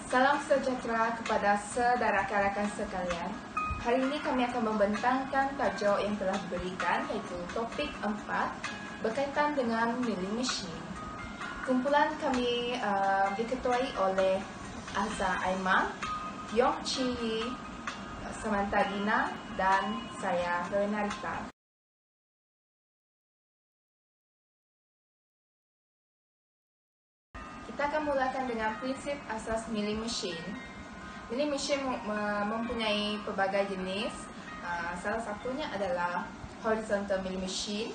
Salam sejahtera kepada saudara rakan sekalian. Hari ini kami akan membentangkan tajuk yang telah diberikan, iaitu topik 4 berkaitan dengan milling machine. Kumpulan kami diketuai oleh Azza Aiman, Yong Chi Yi, Samantha Dina, dan saya Renarita. Kita akan mulakan dengan prinsip asas milling machine. Milling machine mempunyai pelbagai jenis. Salah satunya adalah horizontal milling machine,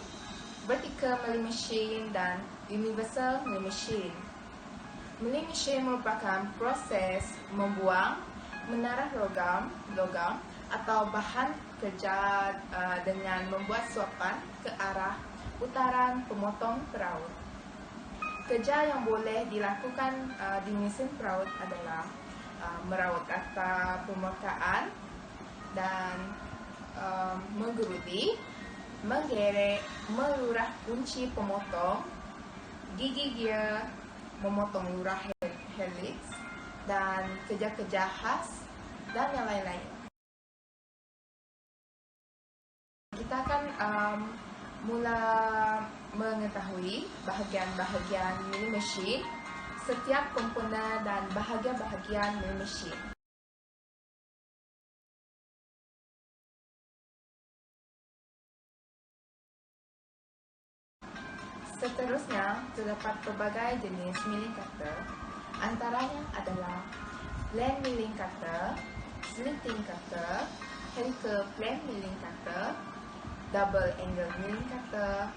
vertical milling machine, dan universal milling machine. Milling machine merupakan proses membuang, menarah logam atau bahan kerja dengan membuat suapan ke arah putaran pemotong peraut. Kerja yang boleh dilakukan di mesin peraut adalah meraut kata permukaan dan menggerudi, menggerek, melurah kunci pemotong, gigi gear, memotong lurah helix, dan kerja-kerja khas, dan yang lain-lain. Kita akan mula mengetahui bahagian-bahagian milling machine, setiap komponen dan bahagian-bahagian milling machine. Seterusnya, terdapat pelbagai jenis milling cutter. Antaranya adalah plane milling cutter, slitting cutter, helical plane milling cutter, double angle milling cutter,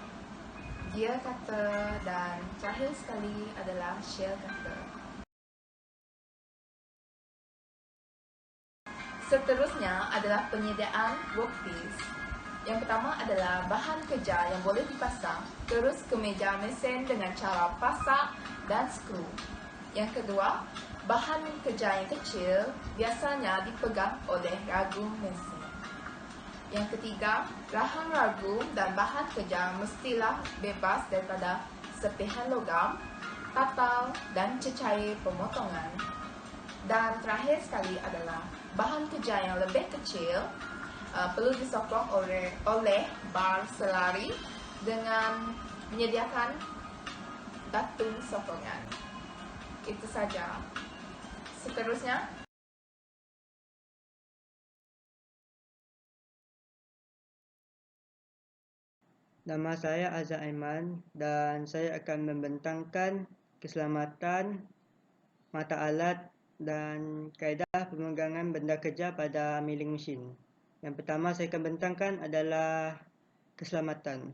gear cutter, dan terakhir sekali adalah shell cutter. Seterusnya adalah penyediaan workpiece. Yang pertama adalah bahan kerja yang boleh dipasang terus ke meja mesin dengan cara pasak dan skru. Yang kedua, bahan kerja yang kecil biasanya dipegang oleh ragum mesin. Yang ketiga, bahan ragum dan bahan kerja mestilah bebas daripada serpihan logam, tatal, dan cecair pemotongan. Dan terakhir sekali adalah bahan kerja yang lebih kecil perlu disokong oleh bar selari dengan menyediakan batu sokongan. Itu saja. Seterusnya, nama saya Azza Aiman dan saya akan membentangkan keselamatan, mata alat dan kaedah pemegangan benda kerja pada milling machine. Yang pertama saya akan bentangkan adalah keselamatan.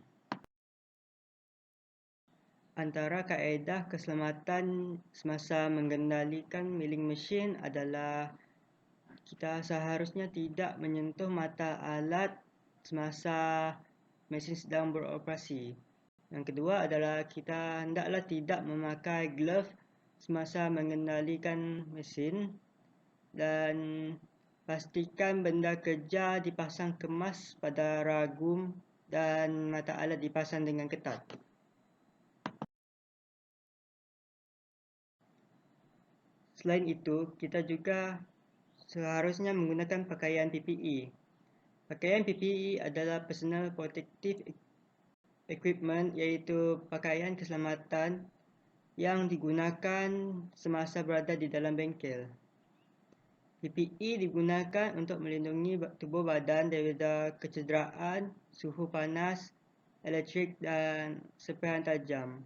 Antara kaedah keselamatan semasa mengendalikan milling machine adalah kita seharusnya tidak menyentuh mata alat semasa mesin sedang beroperasi. Yang kedua adalah kita hendaklah tidak memakai glove semasa mengendalikan mesin dan pastikan benda kerja dipasang kemas pada ragum dan mata alat dipasang dengan ketat. Selain itu, kita juga seharusnya menggunakan pakaian PPE. Pakaian PPE adalah Personal Protective Equipment, iaitu pakaian keselamatan yang digunakan semasa berada di dalam bengkel. PPE digunakan untuk melindungi tubuh badan daripada kecederaan, suhu panas, elektrik dan serpihan tajam.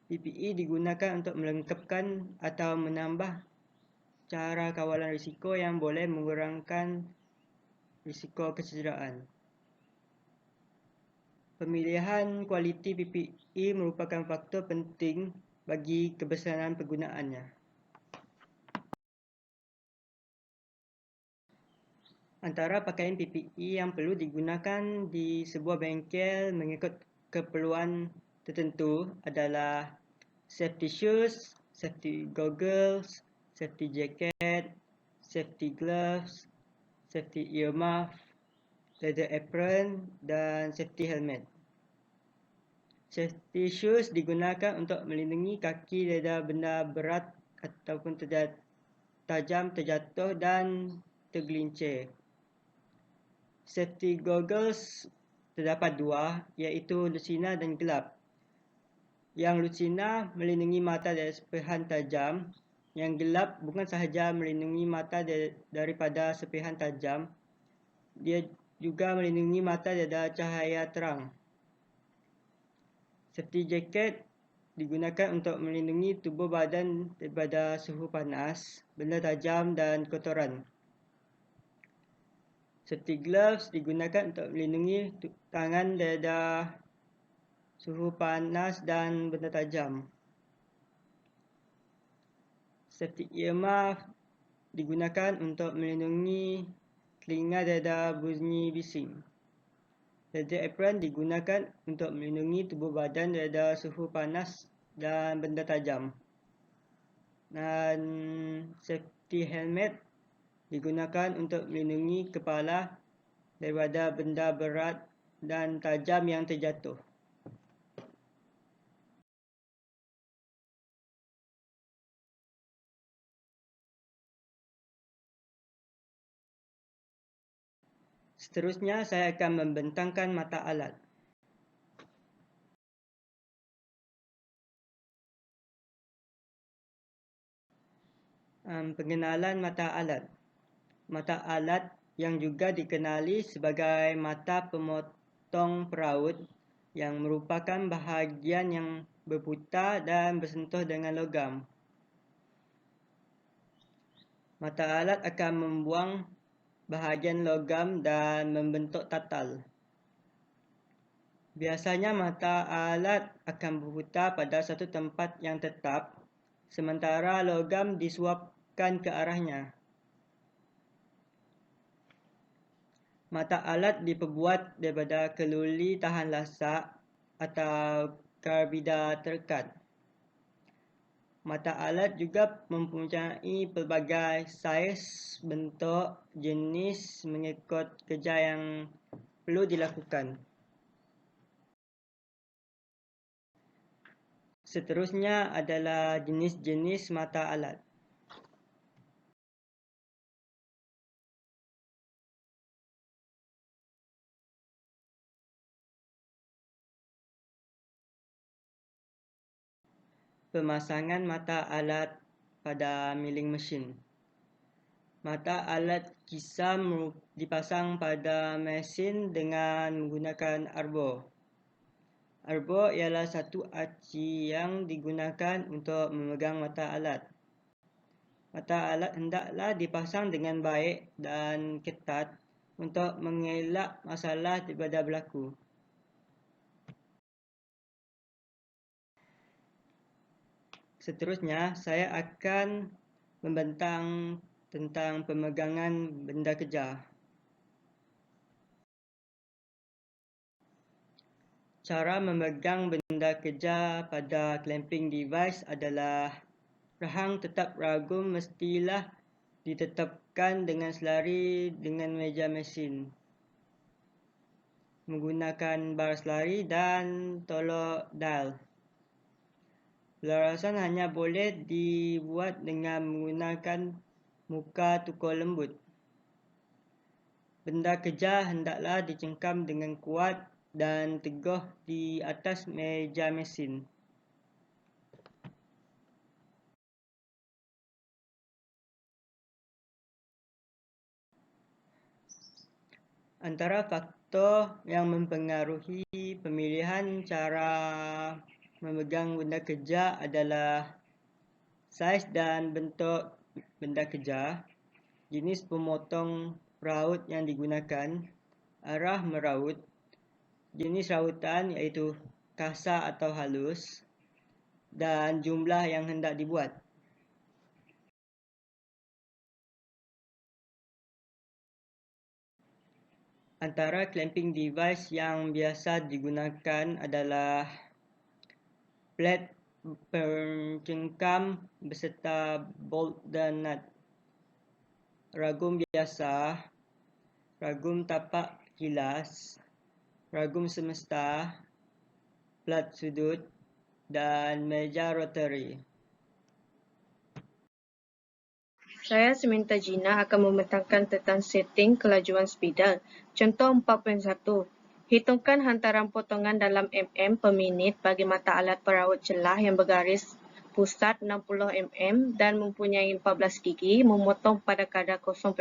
PPE digunakan untuk melengkapkan atau menambah cara kawalan risiko yang boleh mengurangkan risiko kecederaan. Pemilihan kualiti PPE merupakan faktor penting bagi kebersihan penggunaannya. Antara pakaian PPE yang perlu digunakan di sebuah bengkel mengikut keperluan tertentu adalah safety shoes, safety goggles, safety jacket, safety gloves, safety earmuff, leather apron, dan safety helmet. Safety shoes digunakan untuk melindungi kaki daripada benda berat ataupun tajam terjatuh dan tergelincir. Safety goggles terdapat dua, iaitu lucina dan gelap. Yang lucina melindungi mata dari serpihan tajam. Yang gelap bukan sahaja melindungi mata daripada serpihan tajam, dia juga melindungi mata dari cahaya terang. Safety jacket digunakan untuk melindungi tubuh badan daripada suhu panas, benda tajam dan kotoran. Safety gloves digunakan untuk melindungi tangan daripada suhu panas dan benda tajam. Safety earmuff digunakan untuk melindungi telinga daripada bunyi bising. Safety apron digunakan untuk melindungi tubuh badan daripada suhu panas dan benda tajam. Dan safety helmet digunakan untuk melindungi kepala daripada benda berat dan tajam yang terjatuh. Seterusnya, saya akan membentangkan mata alat. Pengenalan mata alat. Mata alat yang juga dikenali sebagai mata pemotong peraut yang merupakan bahagian yang berputar dan bersentuh dengan logam. Mata alat akan membuang bahagian logam dan membentuk tatal. Biasanya mata alat akan berputar pada satu tempat yang tetap, sementara logam disuapkan ke arahnya. Mata alat diperbuat daripada keluli tahan lasak atau karbida terekat. Mata alat juga mempunyai pelbagai saiz, bentuk, jenis mengikut kerja yang perlu dilakukan. Seterusnya adalah jenis-jenis mata alat. Pemasangan mata alat pada milling mesin. Mata alat kisam dipasang pada mesin dengan menggunakan arbor. Arbor ialah satu aci yang digunakan untuk memegang mata alat. Mata alat hendaklah dipasang dengan baik dan ketat untuk mengelak masalah daripada berlaku. Seterusnya, saya akan membentang tentang pemegangan benda kerja. Cara memegang benda kerja pada clamping device adalah rahang tetap ragum mestilah ditetapkan dengan selari dengan meja mesin menggunakan bar selari dan tolak dial. Pelarasan hanya boleh dibuat dengan menggunakan muka tukar lembut. Benda kerja hendaklah dicengkam dengan kuat dan teguh di atas meja mesin. Antara faktor yang mempengaruhi pemilihan cara memegang benda kerja adalah saiz dan bentuk benda kerja, jenis pemotong raut yang digunakan, arah meraut, jenis rautan iaitu kasar atau halus, dan jumlah yang hendak dibuat. Antara clamping device yang biasa digunakan adalah plat pencengkam beserta bolt dan nut, ragum biasa, ragum tapak kilas, ragum semesta, plat sudut dan meja rotary. Saya Seminta Gina akan membentangkan tentang setting kelajuan spidol. Contoh 4.1. Hitungkan hantaran potongan dalam mm per minit bagi mata alat peraut celah yang bergaris pusat 60 mm dan mempunyai 14 gigi memotong pada kadar 0.06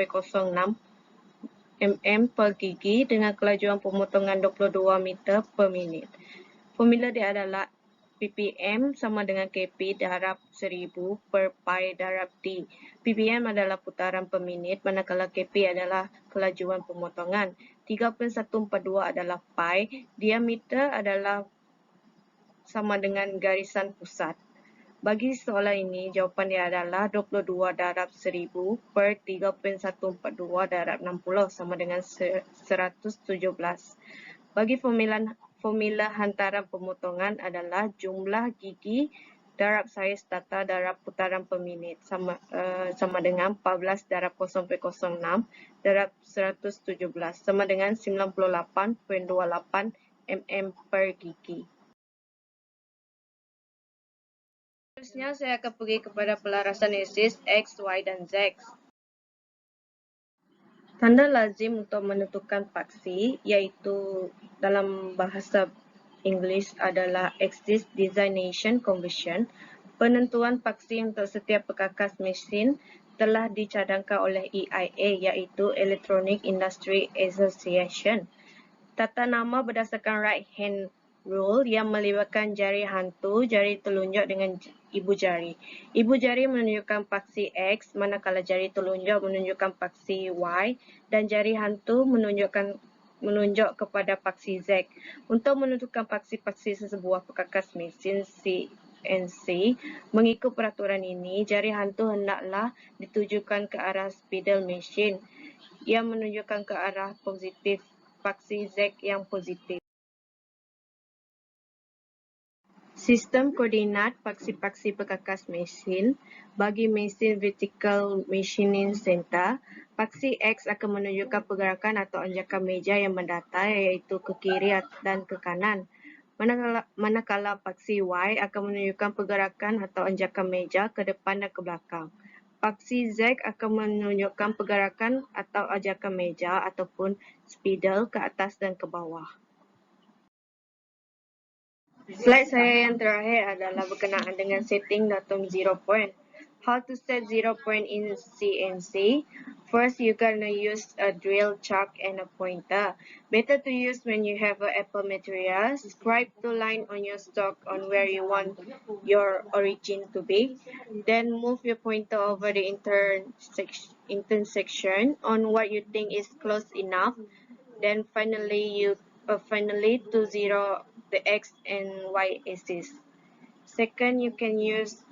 mm per gigi dengan kelajuan pemotongan 22 meter per minit. Formula dia adalah ppm sama dengan kp darab 1000 per pi darab d. ppm adalah putaran per minit, manakala kp adalah kelajuan pemotongan. 3.142 adalah pi, diameter adalah sama dengan garisan pusat. Bagi soalan ini, jawapan dia adalah 22 darab 1000 per 3.142 darab 60 sama dengan 117. Bagi formula hantaran pemotongan adalah jumlah gigi darab saiz data darab putaran per minit sama dengan 14 darab 0.06 darab 117 sama dengan 98.28 mm per gigi. Seterusnya saya akan pergi kepada pelarasan aksis X, Y, dan Z. Tanda lazim untuk menentukan paksi iaitu dalam bahasa Inggeris adalah Axis Designation Convention. Penentuan paksi untuk setiap perkakas mesin telah dicadangkan oleh EIA iaitu Electronic Industry Association. Tata nama berdasarkan right hand rule yang melibatkan jari hantu, jari telunjuk dengan ibu jari. Ibu jari menunjukkan paksi X, manakala jari telunjuk menunjukkan paksi Y dan jari hantu menunjuk kepada paksi Z. Untuk menentukan paksi-paksi sesebuah perkakas mesin CNC, mengikut peraturan ini, jari hantu hendaklah ditujukan ke arah spindle mesin yang menunjukkan ke arah positif paksi Z yang positif. Sistem koordinat paksi-paksi perkakas mesin bagi mesin vertical machining center, paksi X akan menunjukkan pergerakan atau anjakan meja yang mendatar iaitu ke kiri dan ke kanan. Manakala paksi Y akan menunjukkan pergerakan atau anjakan meja ke depan dan ke belakang. Paksi Z akan menunjukkan pergerakan atau anjakan meja ataupun spindle ke atas dan ke bawah. Slide saya yang terakhir adalah berkenaan dengan setting datum 0 point. How to set 0 point in CNC? First, you're gonna use a drill, chuck, and a pointer. Better to use when you have a Apple material. Scribe the line on your stock on where you want your origin to be. Then move your pointer over the intersection on what you think is close enough. Then finally to zero the X and Y axis. Second, you can use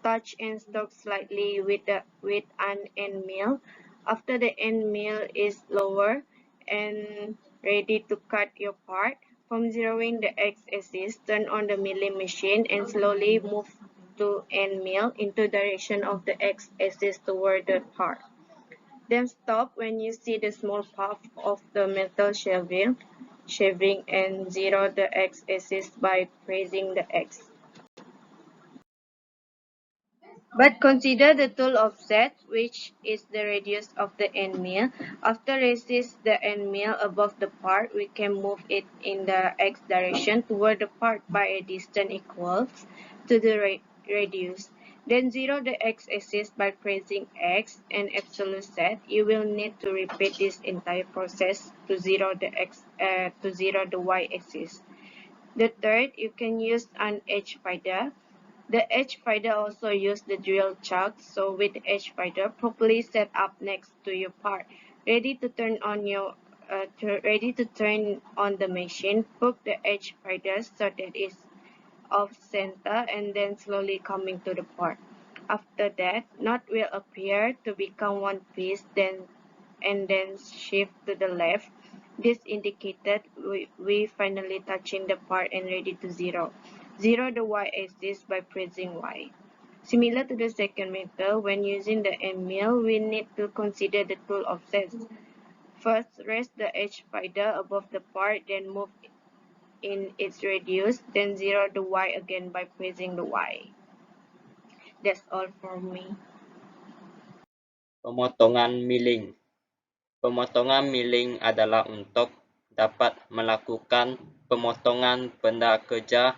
touch and stock slightly with an end mill. After the end mill is lower and ready to cut your part, from zeroing the X axis, turn on the milling machine and slowly move to end mill into direction of the X axis toward the part. Then stop when you see the small puff of the metal shaving and zero the X axis by pressing the X. But consider the tool offset, which is the radius of the end mill. After resist the end mill above the part, we can move it in the X direction toward the part by a distance equal to the radius. Then zero the X axis by pressing X and absolute set. You will need to repeat this entire process to zero the Y axis. The third, you can use an edge finder. The edge finder also uses the drill chuck, so with the edge finder properly set up next to your part, ready to turn on the machine, poke the edge finder so that it's off center and then slowly coming to the part. After that, knot will appear to become one piece, and then shift to the left. This indicated we finally touching the part and ready to zero. Zero the Y axis by pressing Y. Similar to the second method, when using the end mill, we need to consider the tool offsets. First, rest the edge finder above the part, then move in its radius, then zero the Y again by pressing the Y. That's all for me. Pemotongan milling. Pemotongan milling adalah untuk dapat melakukan pemotongan benda kerja.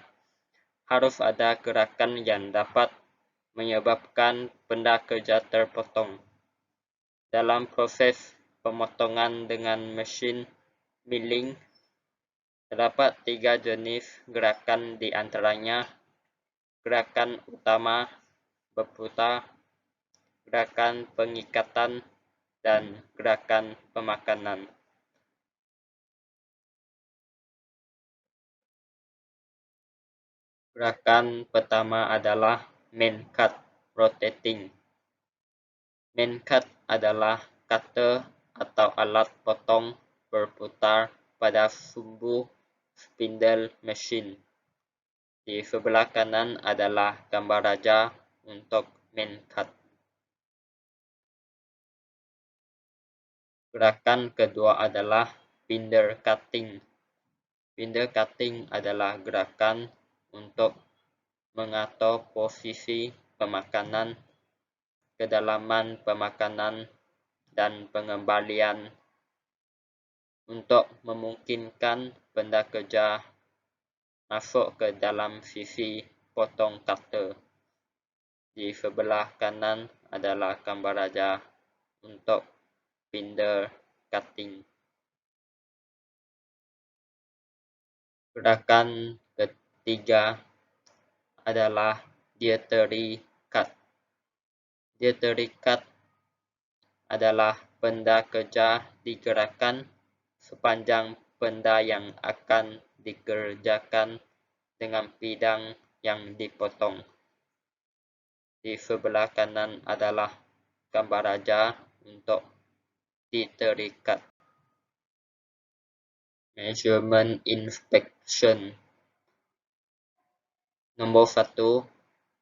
Harus ada gerakan yang dapat menyebabkan benda kerja terpotong. Dalam proses pemotongan dengan mesin milling, terdapat 3 jenis gerakan di antaranya gerakan utama berputar, gerakan pengikatan, dan gerakan pemakanan. Gerakan pertama adalah main cut rotating. Main cut adalah cutter atau alat potong berputar pada sumbu spindle mesin. Di sebelah kanan adalah gambar raja untuk main cut. Gerakan kedua adalah binder cutting. Binder cutting adalah gerakan untuk mengatur posisi pemakanan, kedalaman pemakanan, dan pengembalian untuk memungkinkan benda kerja masuk ke dalam sisi potong cutter. Di sebelah kanan adalah gambar raja untuk binder cutting. Gerakan ketiga adalah dietary cut. Dietary cut adalah benda kerja digerakkan sepanjang benda yang akan dikerjakan dengan bidang yang dipotong. Di sebelah kanan adalah gambar raja untuk dietary cut. Measurement inspection. Nombor 1.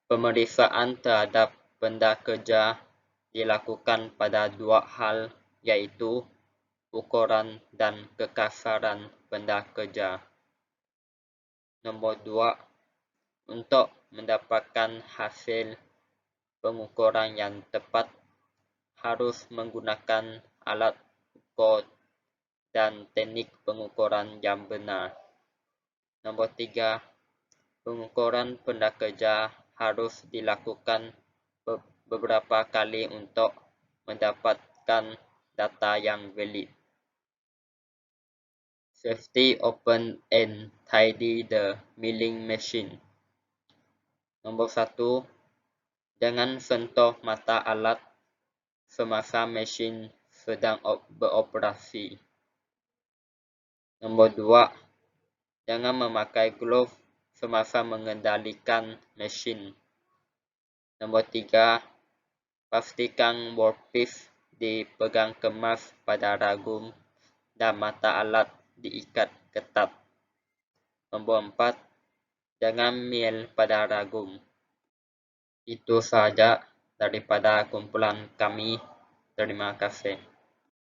Pemeriksaan terhadap benda kerja dilakukan pada 2 hal, yaitu ukuran dan kekasaran benda kerja. Nombor 2. Untuk mendapatkan hasil pengukuran yang tepat, harus menggunakan alat ukur dan teknik pengukuran yang benar. Nombor 3. Pengukuran benda kerja harus dilakukan beberapa kali untuk mendapatkan data yang valid. Safety, open and tidy the milling machine. Nombor 1. Jangan sentuh mata alat semasa mesin sedang beroperasi. Nombor 2. Jangan memakai glove semasa mengendalikan mesin. Nombor 3. Pastikan workpiece dipegang kemas pada ragum dan mata alat diikat ketat. Nombor 4. Jangan miel pada ragum. Itu sahaja daripada kumpulan kami. Terima kasih.